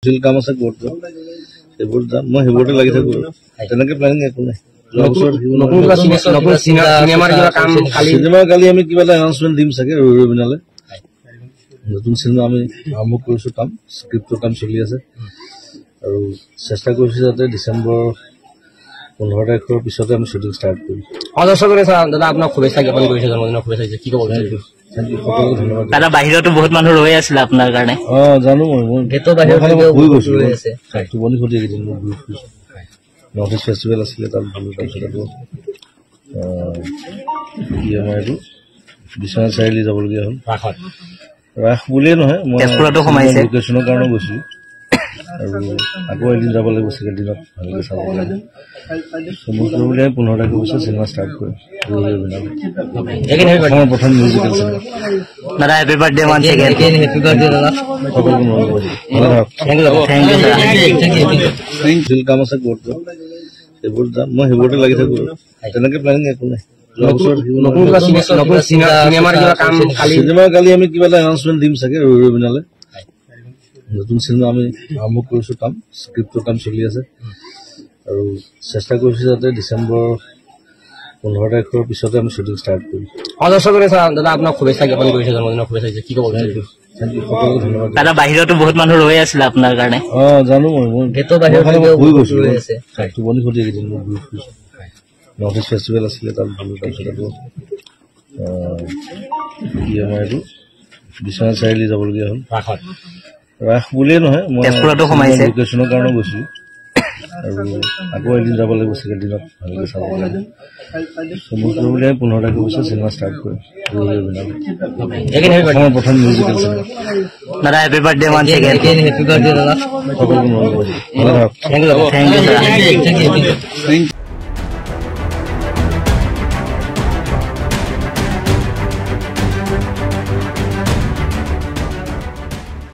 feel কাম আছে ক'ত এইবোৰ যাম মই সেইবোৰতে লাগি থাকো তেনেকে প্লেনিং একো নাই চিনেমা কালি আমি কিবা এটা এনাউন্সমেন্ট দিম চাগে ৰবিনালে নতুন চিনেমা আমি আৰম্ভ কৰিছো কাম স্ক্ৰিপ্টৰ কাম চলি আছে আৰু চেষ্টা কৰিছো যাতে ডিচেম্বৰ 15 তাৰিখৰ পিছতে আমি শ্বুটিং ষ্টাৰ্ট কৰিম দৰ্শকৰে দাদা আপোনাক শুভেচ্ছা জ্ঞাপন কৰিছে জন্মদিনৰ শুভেচ্ছা কি ক'ব দাদা বাহিৰতো বহুত মানুহ ৰৈ আছিল আপোনাৰ কাৰণে জানো মই গেটৰ বাহিৰত শুই গৈছো টোপনি খতি কেইদিন মই ঘূৰি ফুৰিছো নৰ্থ ইষ্ট ফেষ্টিভেল আছিলে তাত গ'লো তাৰপিছত আকৌ কি আমাৰ এইটো বিশ্বনাথ চাৰিআলি যাবলগীয়া হ'ল ৰাস বুলিয়ে নহয় মই লোকেশ্যনৰ কাৰণে গৈছিলো আৰু আকৌ এদিন যাব লাগিব চাগে দিনত ভালকৈ চাব লাগিব সমুদ্ৰ বুলি 15 তাৰিখৰ পিছত চিনেমা ষ্টাৰ্ট কৰিম প্ৰথম মিউজিকেল চিনেমা দাদা happy birthday once again happy birthday দাদা ফিল কাম আছে ক'ত এইবোৰ যাম মই সেইবোৰতে লাগি থাকো তেনেকে প্লেনিং একো নাই চিনেমা কালি আমি কিবা এটা এনাউন্সমেন্ট দিম চাগে ৰবিনালে নতুন চিনেমা আমি আৰম্ভ কৰিছো কাম স্ক্ৰিপ্টৰ কাম চলি আছে আৰু চেষ্টা কৰিছো যাতে ডিচেম্বৰ 15 তাৰিখৰ পিছতে আমি শ্বুটিং ষ্টাৰ্ট কৰিম দৰ্শকৰে দাদা আপোনাক শুভেচ্ছা জ্ঞাপন কৰিছে জন্মদিনৰ শুভেচ্ছা কি ক'ব দাদা বাহিৰতো বহুত মানুহ ৰৈ আছিল আপোনাৰ কাৰণে জানো মই গেটৰ বাহিৰত শুই গৈছো টোপনি খতি কেইদিন মই ঘূৰি ফুৰিছো নৰ্থ ইষ্ট ফেষ্টিভেল আছিলে তাত গ'লো তাৰপিছত আকৌ কি আমাৰ এইটো বিশ্বনাথ চাৰিআলি যাবলগীয়া হ'ল ৰাস বুলিয়ে নহয় মই লোকেশ্যনৰ কাৰণে গৈছিলো আৰু আকৌ এদিন যাব লাগিব চাগে দিনত ভালকৈ চাব লাগিব সমুদ্ৰ বুলি 15 তাৰিখৰ পিছত চিনেমা ষ্টাৰ্ট কৰিম প্ৰথম মিউজিকেল চিনেমা দাদা happy birthday once again happy birthday দাদা সকলোকে মৰম কৰিম থ্যাংক ইউ